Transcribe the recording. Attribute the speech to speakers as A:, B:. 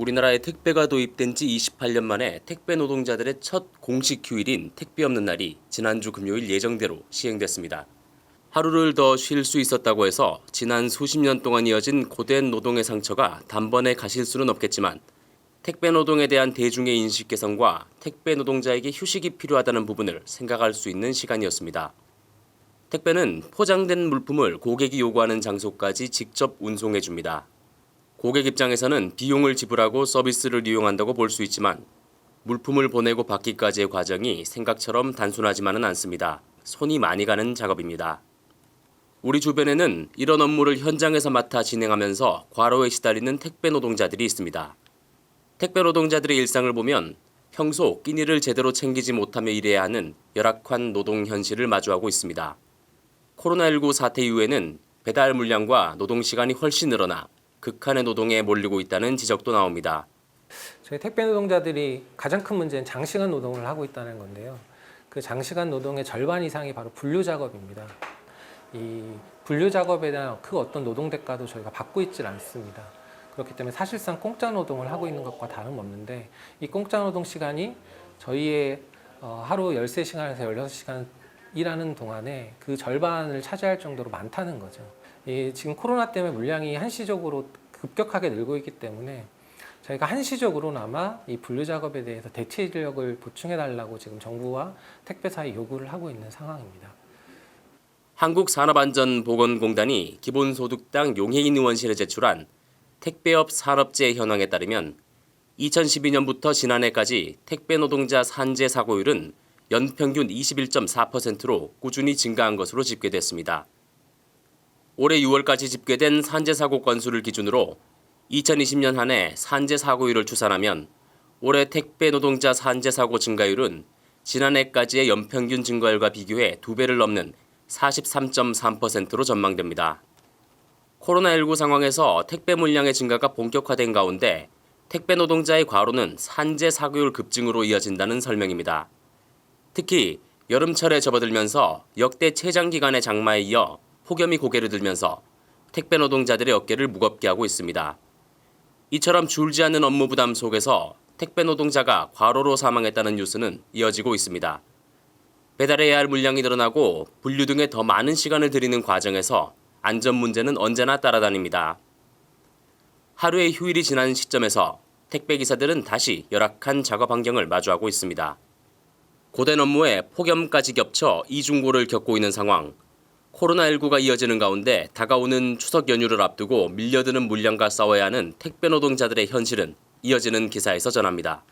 A: 우리나라에 택배가 도입된 지 28년 만에 택배 노동자들의 첫 공식 휴일인 택배 없는 날이 지난주 금요일 예정대로 시행됐습니다. 하루를 더 쉴 수 있었다고 해서 지난 수십 년 동안 이어진 고된 노동의 상처가 단번에 가실 수는 없겠지만 택배 노동에 대한 대중의 인식 개선과 택배 노동자에게 휴식이 필요하다는 부분을 생각할 수 있는 시간이었습니다. 택배는 포장된 물품을 고객이 요구하는 장소까지 직접 운송해 줍니다. 고객 입장에서는 비용을 지불하고 서비스를 이용한다고 볼 수 있지만 물품을 보내고 받기까지의 과정이 생각처럼 단순하지만은 않습니다. 손이 많이 가는 작업입니다. 우리 주변에는 이런 업무를 현장에서 맡아 진행하면서 과로에 시달리는 택배 노동자들이 있습니다. 택배 노동자들의 일상을 보면 평소 끼니를 제대로 챙기지 못하며 일해야 하는 열악한 노동 현실을 마주하고 있습니다. 코로나19 사태 이후에는 배달 물량과 노동 시간이 훨씬 늘어나 극한의 노동에 몰리고 있다는 지적도 나옵니다.
B: 저희 택배 노동자들이 가장 큰 문제는 장시간 노동을 하고 있다는 건데요. 그 장시간 노동의 절반 이상이 바로 분류 작업입니다. 이 분류 작업에 대한 그 어떤 노동 대가도 저희가 받고 있질 않습니다. 그렇기 때문에 사실상 공짜 노동을 하고 있는 것과 다름없는데 이 공짜 노동 시간이 저희의 하루 13시간에서 16시간 일하는 동안에 그 절반을 차지할 정도로 많다는 거죠. 지금 코로나 때문에 물량이 한시적으로 급격하게 늘고 있기 때문에 저희가 한시적으로나마 이 분류 작업에 대해서 대체 인력을 보충해 달라고 지금 정부와 택배사에 요구를 하고 있는 상황입니다.
A: 한국산업안전보건공단이 기본소득당 용해인 의원실에 제출한 택배업 산업재해 현황에 따르면 2012년부터 지난해까지 택배 노동자 산재 사고율은 연평균 21.4%로 꾸준히 증가한 것으로 집계됐습니다. 올해 6월까지 집계된 산재 사고 건수를 기준으로 2020년 한 해 산재 사고율을 추산하면 올해 택배 노동자 산재 사고 증가율은 지난해까지의 연평균 증가율과 비교해 2배를 넘는 43.3%로 전망됩니다. 코로나19 상황에서 택배 물량의 증가가 본격화된 가운데 택배 노동자의 과로는 산재 사고율 급증으로 이어진다는 설명입니다. 특히 여름철에 접어들면서 역대 최장기간의 장마에 이어 폭염이 고개를 들면서 택배 노동자들의 어깨를 무겁게 하고 있습니다. 이처럼 줄지 않는 업무 부담 속에서 택배 노동자가 과로로 사망했다는 뉴스는 이어지고 있습니다. 배달해야 할 물량이 늘어나고 분류 등에 더 많은 시간을 들이는 과정에서 안전 문제는 언제나 따라다닙니다. 하루의 휴일이 지난 시점에서 택배 기사들은 다시 열악한 작업 환경을 마주하고 있습니다. 고된 업무에 폭염까지 겹쳐 이중고를 겪고 있는 상황. 코로나19가 이어지는 가운데 다가오는 추석 연휴를 앞두고 밀려드는 물량과 싸워야 하는 택배 노동자들의 현실은 이어지는 기사에서 전합니다.